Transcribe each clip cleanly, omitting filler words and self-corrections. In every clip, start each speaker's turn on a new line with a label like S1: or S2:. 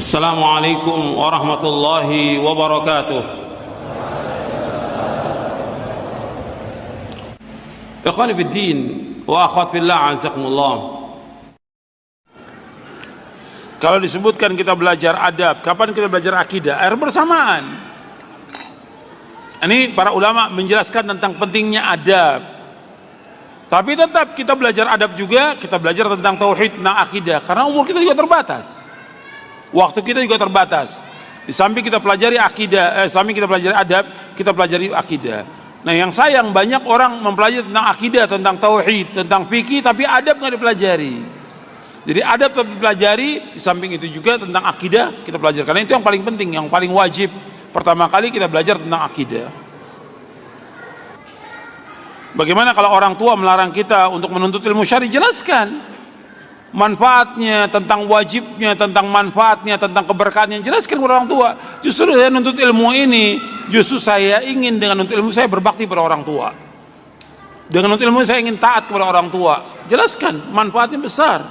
S1: Assalamualaikum warahmatullahi wabarakatuh. Ikhwani fid din wa akhwat fillah, azakumullah. Kalau disebutkan kita belajar adab, kapan kita belajar akidah? Air bersamaan. Ini para ulama menjelaskan tentang pentingnya adab. Tapi tetap kita belajar adab juga, kita belajar tentang tauhid, tentang akidah, karena umur kita juga terbatas. Waktu kita juga terbatas. Di samping kita pelajari akidah, samping kita pelajari adab, kita pelajari akidah. Nah, yang sayang banyak orang mempelajari tentang akidah, tentang tauhid, tentang fikih, tapi adab nggak dipelajari. Jadi adab tetap dipelajari, di samping itu juga tentang akidah kita pelajari. Karena itu yang paling penting, yang paling wajib. Pertama kali kita belajar tentang akidah. Bagaimana kalau orang tua melarang kita untuk menuntut ilmu syar'i? Jelaskan manfaatnya, tentang wajibnya, tentang manfaatnya, tentang keberkahannya, jelaskan kepada orang tua. Justru saya nuntut ilmu ini, justru saya ingin dengan nuntut ilmu saya berbakti pada orang tua. Dengan nuntut ilmu saya ingin taat kepada orang tua. Jelaskan, manfaatnya besar.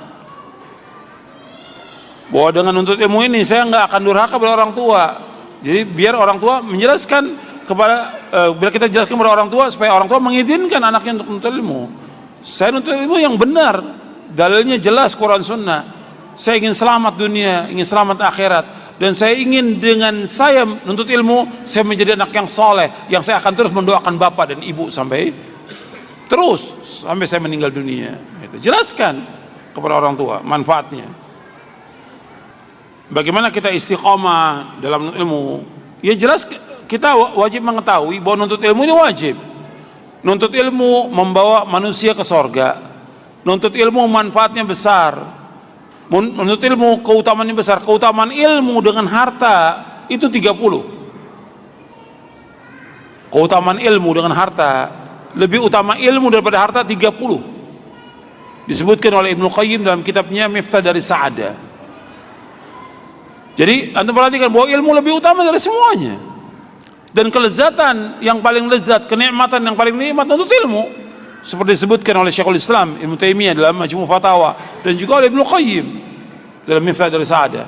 S1: Bahwa dengan nuntut ilmu ini saya nggak akan durhaka kepada orang tua. Jadi biar orang tua menjelaskan kepada, biar kita jelaskan kepada orang tua supaya orang tua mengizinkan anaknya untuk nuntut ilmu. Saya nuntut ilmu yang benar. Dalilnya jelas Quran Sunnah. Saya ingin selamat dunia, ingin selamat akhirat, dan saya ingin dengan saya menuntut ilmu, saya menjadi anak yang soleh, yang saya akan terus mendoakan bapak dan ibu sampai saya meninggal dunia. Itu jelaskan kepada orang tua manfaatnya. Bagaimana kita istiqomah dalam menuntut ilmu? Ya jelas kita wajib mengetahui bahwa menuntut ilmu ini wajib. Menuntut ilmu membawa manusia ke sorga. Menuntut ilmu manfaatnya besar. Menuntut ilmu keutamaannya besar. Keutamaan ilmu dengan harta itu 30. Keutamaan ilmu dengan harta lebih utama ilmu daripada harta 30. Disebutkan oleh Ibnu Qayyim dalam kitabnya Miftah dari Sa'adah. Jadi antum perhatikan bahwa ilmu lebih utama dari semuanya. Dan kelezatan yang paling lezat, kenikmatan yang paling nikmat menuntut ilmu, seperti disebutkan oleh Syekhul Islam Ibnu Taimiyah dalam Majmu' Fatawa, dan juga oleh Ibnu Qayyim dalam Miftah dari Sa'adah.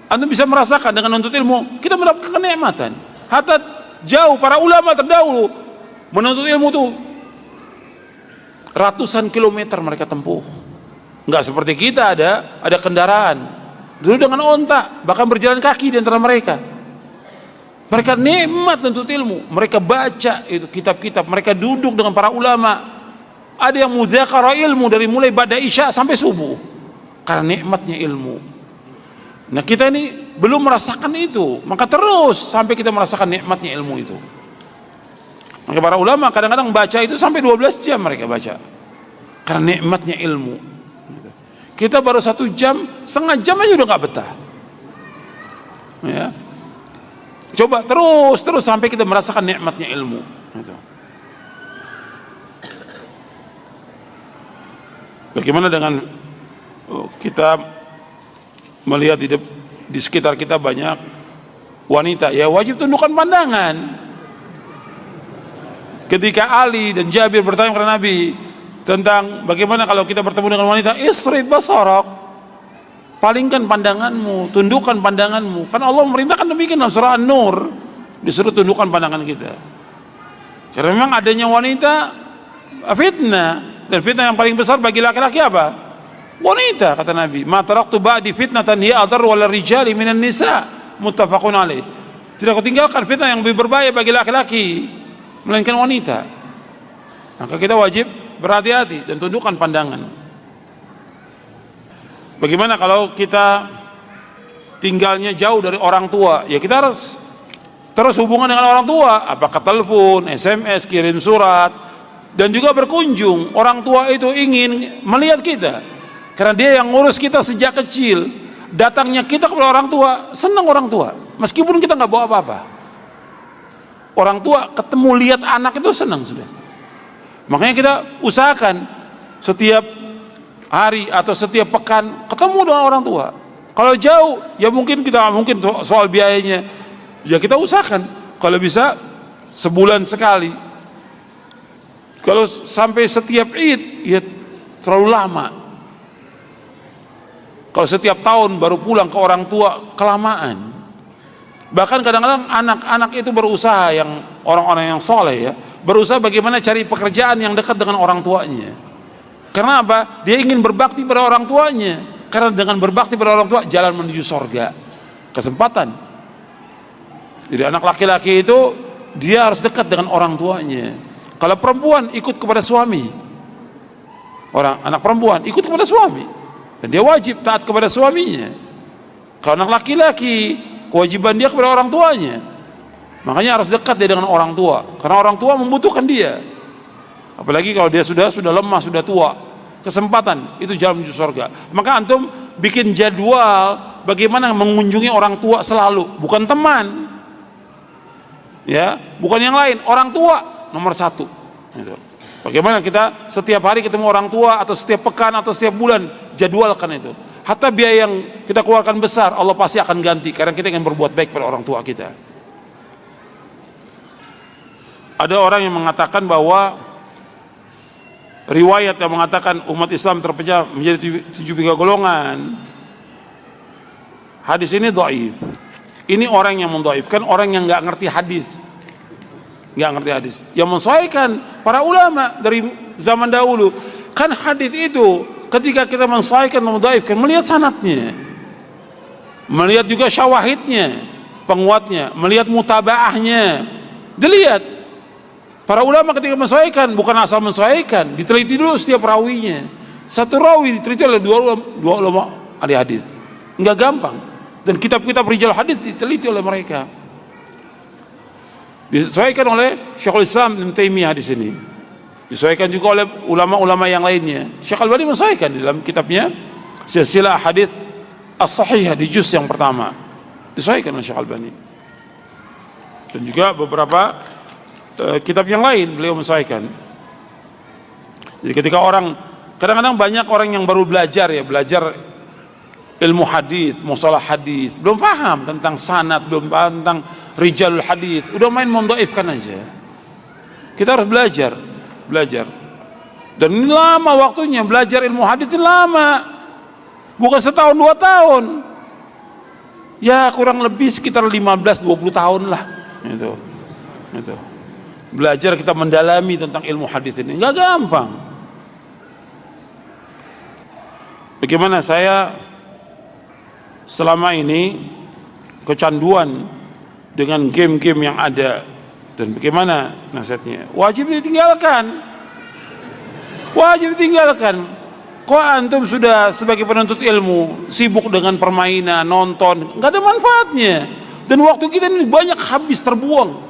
S1: Anda bisa merasakan dengan menuntut ilmu kita mendapatkan kenikmatan. Hatta jauh para ulama terdahulu menuntut ilmu itu ratusan kilometer mereka tempuh. Enggak seperti kita ada kendaraan. Dulu dengan onta, bahkan berjalan kaki di antara mereka. Mereka nikmat untuk ilmu, mereka baca itu kitab-kitab, mereka duduk dengan para ulama. Ada yang mudzakarah ilmu dari mulai ba'da isya sampai subuh, karena nikmatnya ilmu. Nah, kita ini belum merasakan itu, maka terus sampai kita merasakan nikmatnya ilmu itu. Maka para ulama kadang-kadang baca itu sampai 12 jam mereka baca, karena nikmatnya ilmu. Kita baru 1 jam, setengah jam aja udah nggak betah. Ya. Coba terus sampai kita merasakan nikmatnya ilmu. Bagaimana dengan kita melihat di sekitar kita banyak wanita, ya wajib tundukkan pandangan. Ketika Ali dan Jabir bertanya kepada Nabi tentang bagaimana kalau kita bertemu dengan wanita, isrif basarak, palingkan pandanganmu, tundukkan pandanganmu. Kan Allah memerintahkan demikian dalam surah An-Nur, disuruh tundukkan pandangan kita. Karena memang adanya wanita fitnah, dan fitnah yang paling besar bagi laki-laki apa? Wanita, kata Nabi. Ma taraktu ba'di fitnatan hiya adar wal rijali minan nisa, muttafaqun alaih. Tidak aku tinggalkan fitnah yang lebih berbahaya bagi laki-laki melainkan wanita. Maka kita wajib berhati-hati dan tundukkan pandangan. Bagaimana kalau kita tinggalnya jauh dari orang tua? Ya kita harus terus hubungan dengan orang tua, apakah telepon, SMS, kirim surat, dan juga berkunjung. Orang tua itu ingin melihat kita, karena dia yang ngurus kita sejak kecil. Datangnya kita kepada orang tua, senang orang tua, meskipun kita nggak bawa apa-apa. Orang tua ketemu lihat anak itu senang sudah. Makanya kita usahakan setiap hari atau setiap pekan ketemu dengan orang tua. Kalau jauh, ya mungkin soal biayanya, ya kita usahakan kalau bisa sebulan sekali. Kalau sampai setiap Id, ya terlalu lama. Kalau setiap tahun baru pulang ke orang tua, kelamaan. Bahkan kadang-kadang anak-anak itu berusaha, yang orang-orang yang soleh ya, berusaha bagaimana cari pekerjaan yang dekat dengan orang tuanya. Karena apa? Dia ingin berbakti pada orang tuanya. Karena dengan berbakti pada orang tua, jalan menuju sorga. Kesempatan. Jadi anak laki-laki itu dia harus dekat dengan orang tuanya. Kalau perempuan ikut kepada suami, anak perempuan ikut kepada suami, dan dia wajib taat kepada suaminya. Kalau anak laki-laki, kewajiban dia kepada orang tuanya. Makanya harus dekat dia dengan orang tua, karena orang tua membutuhkan dia. Apalagi kalau dia sudah lemah, sudah tua, kesempatan itu jalan menuju surga. Maka antum bikin jadwal bagaimana mengunjungi orang tua selalu, bukan teman, ya, bukan yang lain, orang tua nomor satu. Gitu. Bagaimana kita setiap hari ketemu orang tua, atau setiap pekan, atau setiap bulan, jadwalkan itu. Hatta biaya yang kita keluarkan besar, Allah pasti akan ganti, karena kita ingin berbuat baik pada orang tua kita. Ada orang yang mengatakan bahwa riwayat yang mengatakan umat Islam terpecah menjadi 73 golongan. Hadis ini dhaif. Ini orang yang mendhaifkan, orang yang nggak ngerti hadis. Nggak ngerti hadis. Yang mensahihkan para ulama dari zaman dahulu. Kan hadis itu ketika kita mensahihkan dan mendhaifkan, melihat sanadnya, melihat juga syawahidnya, penguatnya, melihat mutabaahnya, dilihat. Para ulama ketika mensahihkan bukan asal mensahihkan, diteliti dulu setiap rawinya. Satu rawi diteliti oleh dua ulama ahli hadis. Enggak gampang. Dan kitab-kitab rijal hadis diteliti oleh mereka. Disesuaikan oleh Syekhul Islam Ibnu Taimiyah di sini. Disesuaikan juga oleh ulama-ulama yang lainnya. Syekh Al-Albani mensahihkan di dalam kitabnya Silsilah Hadits As-Sahihah di juz yang pertama. Disesuaikan oleh Syekh Al-Albani. Dan juga beberapa kitab yang lain beliau mensahihkan. Jadi ketika orang, kadang-kadang banyak orang yang baru belajar ilmu hadis, mustalah hadis, belum paham tentang sanad, belum paham tentang rijalul hadis, udah main mendhaifkan aja. Kita harus belajar. Dan ini lama waktunya, belajar ilmu hadis ini lama. Bukan setahun 2 tahun. Ya kurang lebih sekitar 15-20 tahun lah. Itu. Belajar kita mendalami tentang ilmu hadis ini nggak gampang. Bagaimana saya selama ini kecanduan dengan game-game yang ada, dan bagaimana nasihatnya? Wajib ditinggalkan. Kok antum sudah sebagai penuntut ilmu sibuk dengan permainan, nonton, nggak ada manfaatnya, dan waktu kita ini banyak habis terbuang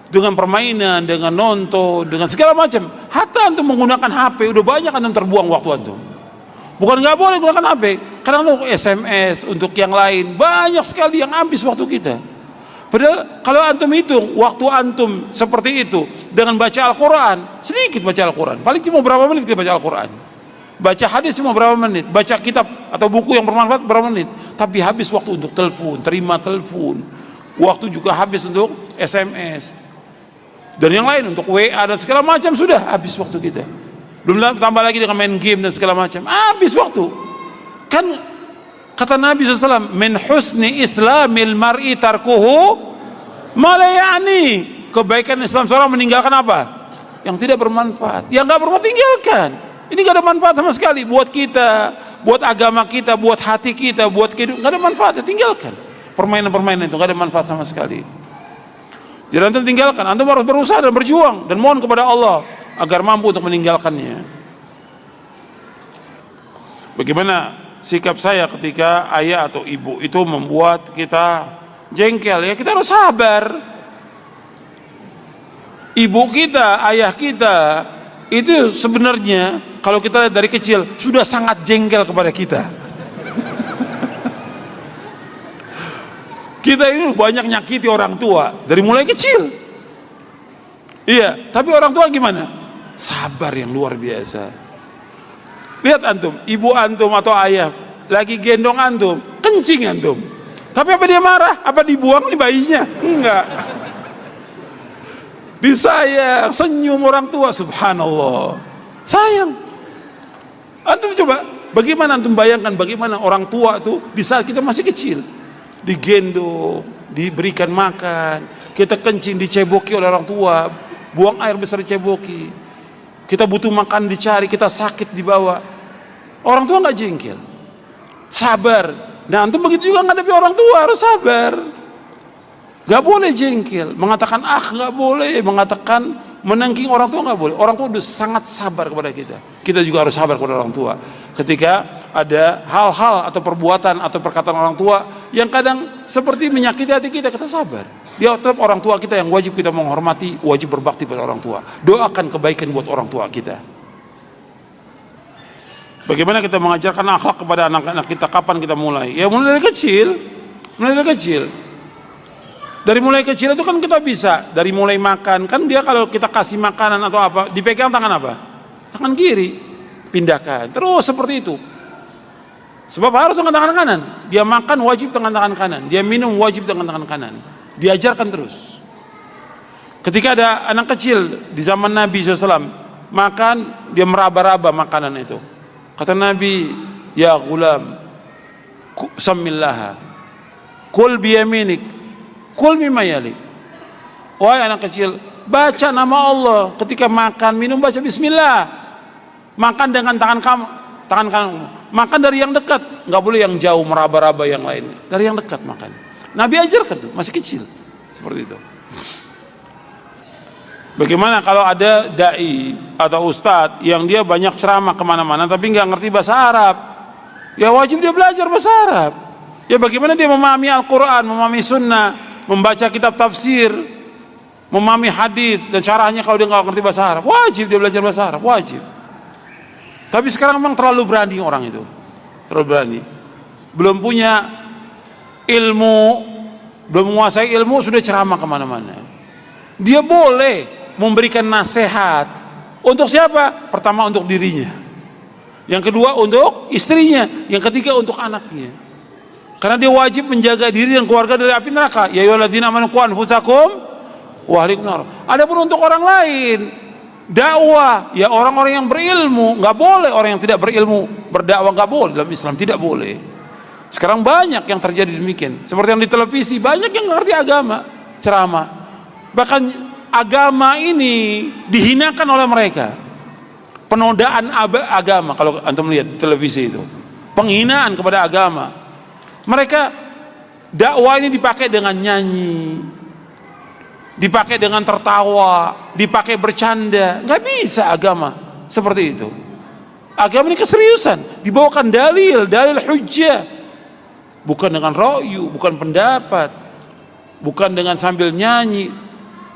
S1: dengan permainan, dengan nonton, dengan segala macam. Hatta antum menggunakan HP, udah banyak antum terbuang waktu antum. Bukan nggak boleh gunakan HP, karena untuk SMS, untuk yang lain, banyak sekali yang habis waktu kita. Padahal kalau antum hitung waktu antum seperti itu dengan baca Al-Quran, sedikit baca Al-Quran, paling cuma berapa menit kita baca Al-Quran. Baca hadis cuma berapa menit, baca kitab atau buku yang bermanfaat berapa menit. Tapi habis waktu untuk telepon, terima telepon, waktu juga habis untuk SMS, dan yang lain untuk WA dan segala macam, sudah habis waktu kita. Belum tambah lagi dengan main game dan segala macam, habis waktu. Kan kata Nabi SAW, min husni islamil mar'i tarkuhu ma la ya'ni. Kebaikan Islam seorang meninggalkan apa? Yang tidak bermanfaat. Yang nggak bermanfaat tinggalkan. Ini nggak ada manfaat sama sekali buat kita, buat agama kita, buat hati kita, buat kehidupan. Nggak ada manfaatnya, tinggalkan. Permainan-permainan itu nggak ada manfaat sama sekali. Jadi antum tinggalkan, antum harus berusaha dan berjuang dan mohon kepada Allah agar mampu untuk meninggalkannya. Bagaimana sikap saya ketika ayah atau ibu itu membuat kita jengkel? Ya kita harus sabar. Ibu kita, ayah kita itu sebenarnya kalau kita lihat dari kecil sudah sangat jengkel kepada kita. Kita ini banyak nyakiti orang tua dari mulai kecil. Iya, tapi orang tua gimana? Sabar yang luar biasa. Lihat antum, ibu antum atau ayah lagi gendong antum, kencing antum. Tapi apa dia marah? Apa dibuang nih bayinya? Enggak. Disayang, senyum orang tua, subhanallah. Sayang. Antum coba Bagaimana antum bayangkan bagaimana orang tua tuh di saat kita masih kecil, digendong, diberikan makan, kita kencing diceboki oleh orang tua, buang air besar diceboki, kita butuh makan dicari, kita sakit dibawa. Orang tua nggak jengkel, sabar. Nah antum begitu juga menghadapi orang tua, harus sabar. Gak boleh jengkel, mengatakan nggak boleh, mengatakan menengking orang tua nggak boleh. Orang tua udah sangat sabar kepada kita. Kita juga harus sabar kepada orang tua. Ketika ada hal-hal atau perbuatan atau perkataan orang tua yang kadang seperti menyakiti hati kita, kita sabar. Dia tetap orang tua kita yang wajib kita menghormati, wajib berbakti pada orang tua. Doakan kebaikan buat orang tua kita. Bagaimana kita mengajarkan akhlak kepada anak-anak kita? Kapan kita mulai? Ya mulai dari kecil. Mulai dari kecil. Dari mulai kecil itu kan kita bisa. Dari mulai makan. Kan dia kalau kita kasih makanan atau apa, dipegang tangan apa? Tangan kiri. Pindahkan. Terus seperti itu. Sebab harus dengan tangan kanan. Dia makan wajib dengan tangan kanan. Dia minum wajib dengan tangan kanan. Diajarkan terus. Ketika ada anak kecil di zaman Nabi SAW, makan, dia meraba-raba makanan itu. Kata Nabi, ya gulam, samillaha, kul biyaminik, kul mimma yalik. Wahai anak kecil, baca nama Allah ketika makan, minum, baca bismillah. Makan dengan tangan kamu, tangan kanan. Makan dari yang dekat, nggak boleh yang jauh meraba-raba yang lain. Dari yang dekat makan. Nabi ajarkan tuh, masih kecil, seperti itu. Bagaimana kalau ada dai atau ustadz yang dia banyak ceramah kemana-mana tapi nggak ngerti bahasa Arab? Ya wajib dia belajar bahasa Arab. Ya bagaimana dia memahami Al-Quran, memahami Sunnah, membaca kitab tafsir, memahami hadis dan syarahnya kalau dia nggak ngerti bahasa Arab? Wajib dia belajar bahasa Arab, wajib. Tapi sekarang memang terlalu berani orang itu, terlalu berani. Belum punya ilmu, belum menguasai ilmu sudah ceramah kemana-mana. Dia boleh memberikan nasihat untuk siapa? Pertama untuk dirinya, yang kedua untuk istrinya, yang ketiga untuk anaknya. Karena dia wajib menjaga diri dan keluarga dari api neraka. Ya ayyuhalladzina amanu qu anfusakum wa ahlikum nar. Adapun untuk orang lain, dakwah, ya orang-orang yang berilmu. Nggak boleh orang yang tidak berilmu berdakwah, nggak boleh dalam Islam, tidak boleh. Sekarang banyak yang terjadi demikian. Seperti yang di televisi, banyak yang ngerti agama, ceramah. Bahkan agama ini dihinakan oleh mereka. Penodaan agama, kalau antum lihat di televisi itu, penghinaan kepada agama. Mereka dakwah ini dipakai dengan nyanyi, dipakai dengan tertawa, dipakai bercanda. Nggak bisa agama seperti itu. Agama ini keseriusan, dibawakan dalil hujjah, bukan dengan ra'yu, bukan pendapat, bukan dengan sambil nyanyi,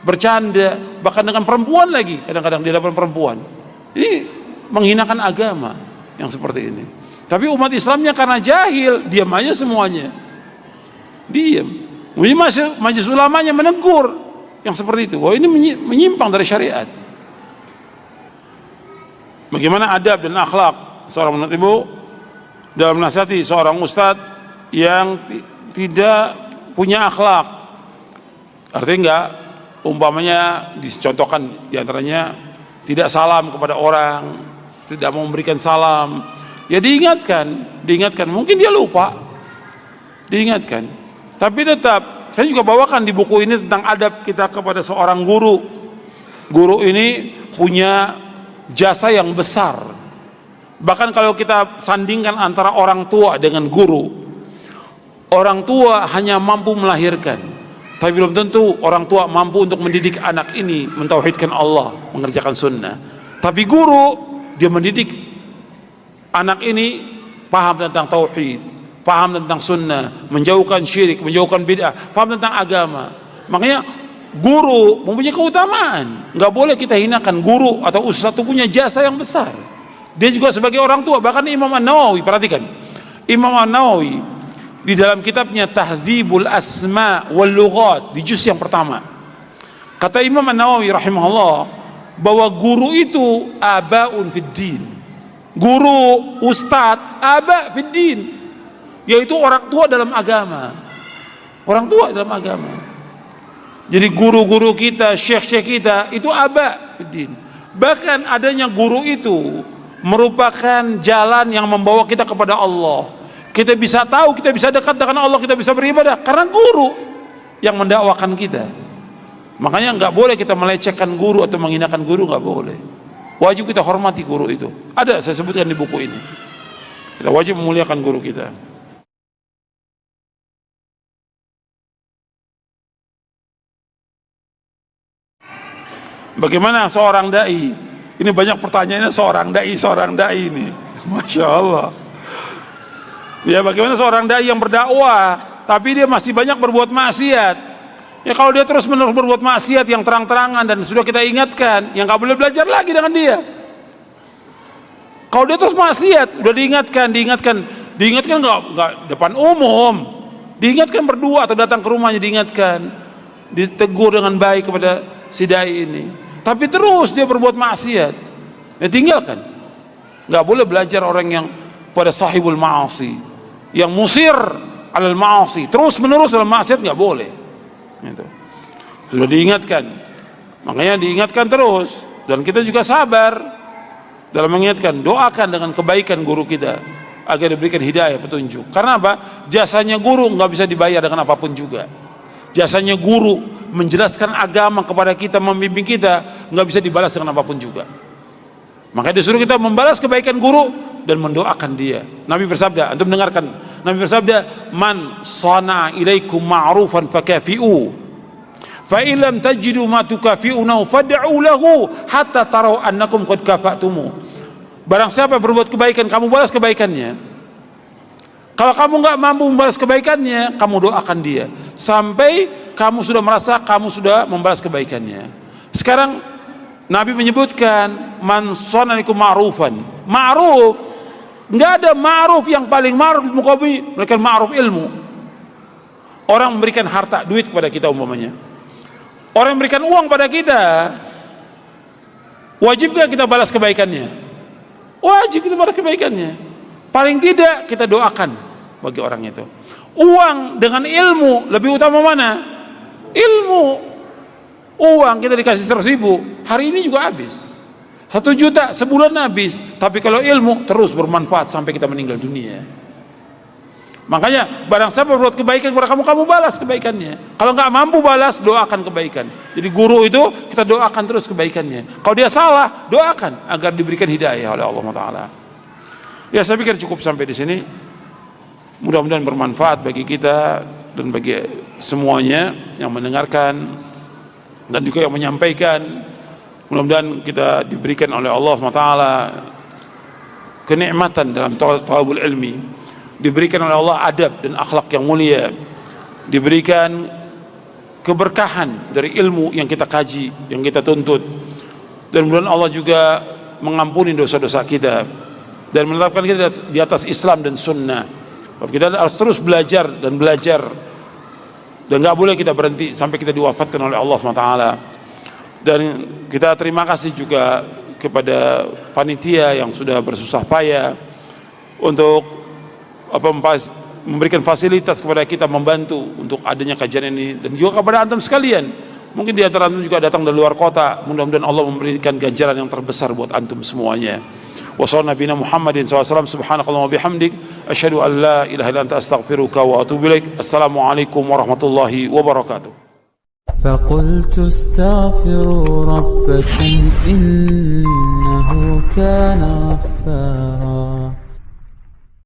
S1: bercanda, bahkan dengan perempuan lagi, kadang-kadang di hadapan perempuan. Ini menghinakan agama yang seperti ini. Tapi umat Islamnya karena jahil, diam aja semuanya, diam. Majelis ulamanya menegur yang seperti itu. Wah, ini menyimpang dari syariat. Bagaimana adab dan akhlak seorang menuntut ilmu dalam menasihati seorang ustadz yang tidak punya akhlak? Artinya enggak, umpamanya dicontohkan diantaranya tidak salam kepada orang, tidak mau memberikan salam, ya diingatkan. Mungkin dia lupa, diingatkan. Tapi tetap, saya juga bawakan di buku ini tentang adab kita kepada seorang guru. Guru ini punya jasa yang besar. Bahkan kalau kita sandingkan antara orang tua dengan guru, orang tua hanya mampu melahirkan, tapi belum tentu orang tua mampu untuk mendidik anak ini mentauhidkan Allah, mengerjakan sunnah. Tapi guru, dia mendidik anak ini paham tentang tauhid, paham tentang sunnah, menjauhkan syirik, menjauhkan bid'ah, paham tentang agama. Makanya guru mempunyai keutamaan. Nggak boleh kita hinakan guru atau ustaz itu punya jasa yang besar. Dia juga sebagai orang tua. Bahkan Imam An-Nawawi, perhatikan, Imam An-Nawawi di dalam kitabnya Tahdzibul Asma wal Lughat di juz yang pertama, kata Imam An-Nawawi rahimahullah bahwa guru itu abaun fid din. Guru, ustadz, aba fid din, yaitu orang tua dalam agama. Orang tua dalam agama. Jadi guru-guru kita, syekh-syekh kita itu aba fid din. Bahkan adanya guru itu merupakan jalan yang membawa kita kepada Allah. Kita bisa tahu, kita bisa dekat dengan Allah, kita bisa beribadah karena guru yang mendakwakan kita. Makanya nggak boleh kita melecehkan guru atau menghinakan guru, nggak boleh. Wajib kita hormati guru itu. Ada saya sebutkan di buku ini. Kita wajib memuliakan guru kita. Bagaimana seorang dai? Ini banyak pertanyaannya seorang dai ini. Masya Allah. Ya, bagaimana seorang dai yang berdakwah tapi dia masih banyak berbuat maksiat? Ya, kalau dia terus menerus berbuat maksiat yang terang-terangan dan sudah kita ingatkan, yang nggak boleh belajar lagi dengan dia. Kalau dia terus maksiat, udah diingatkan nggak depan umum, diingatkan berdua atau datang ke rumahnya diingatkan, ditegur dengan baik kepada si dai ini. Tapi terus dia berbuat maksiat, ya tinggalkan. Nggak boleh belajar orang yang pada sahibul ma'asi, yang musir alal ma'asi, terus menerus dalam maksiat, nggak boleh. Itu sudah diingatkan, makanya diingatkan terus, dan kita juga sabar dalam mengingatkan. Doakan dengan kebaikan guru kita agar diberikan hidayah, petunjuk. Karena apa? Jasanya guru nggak bisa dibayar dengan apapun juga. Jasanya guru menjelaskan agama kepada kita, membimbing kita, nggak bisa dibalas dengan apapun juga. Makanya disuruh kita membalas kebaikan guru dan mendoakan dia. Nabi bersabda, antum dengarkan, Nabi bersabda, man sana ilaikum ma'rufan fakafi'u, fa illam tajidu ma tukafi'unahu fad'u lahu hatta tarau annakum qad kafa'tumu. Barang siapa berbuat kebaikan, kamu balas kebaikannya. Kalau kamu nggak mampu membalas kebaikannya, kamu doakan dia sampai kamu sudah merasa kamu sudah membalas kebaikannya. Sekarang Nabi menyebutkan man sananikum ma'rufan. Ma'ruf, nggak ada ma'ruf yang paling ma'ruf di muka bumi melainkan ma'ruf ilmu. Orang memberikan harta, duit kepada kita umpamanya. Orang memberikan uang pada kita, wajib nggak kita balas kebaikannya? Wajib kita balas kebaikannya. Paling tidak kita doakan bagi orang itu. Uang dengan ilmu lebih utama mana? Ilmu. Uang kita dikasih 100.000, hari ini juga habis. 1 juta sebulan habis. Tapi kalau ilmu terus bermanfaat sampai kita meninggal dunia. Makanya barang siapa berbuat kebaikan kepada kamu, kamu balas kebaikannya. Kalau nggak mampu balas, doakan kebaikan. Jadi guru itu kita doakan terus kebaikannya. Kalau dia salah, doakan agar diberikan hidayah oleh Allah Taala. Ya, saya pikir cukup sampai di sini. Mudah-mudahan bermanfaat bagi kita dan bagi semuanya yang mendengarkan dan juga yang menyampaikan. Mudah-mudahan kita diberikan oleh Allah SWT kenikmatan dalam thalabul ilmi, diberikan oleh Allah adab dan akhlak yang mulia, diberikan keberkahan dari ilmu yang kita kaji, yang kita tuntut, dan mudah-mudahan Allah juga mengampuni dosa-dosa kita dan menetapkan kita di atas Islam dan Sunnah. Kita harus terus belajar dan belajar, dan nggak boleh kita berhenti sampai kita diwafatkan oleh Allah SWT. Dan kita terima kasih juga kepada panitia yang sudah bersusah payah untuk memberikan fasilitas kepada kita, membantu untuk adanya kajian ini, dan juga kepada antum sekalian. Mungkin di antara antum juga datang dari luar kota. Mudah-mudahan Allah memberikan ganjaran yang terbesar buat antum semuanya. Wa sallallahu nabiyana Muhammadin SAW. Subhanakallahumma bihamdik asyhadu an la ilaha illa anta astaghfiruka wa atubu ilaik. Assalamualaikum warahmatullahi wabarakatuh.
S2: فقلت استغفروا ربكم إنه كان غفارا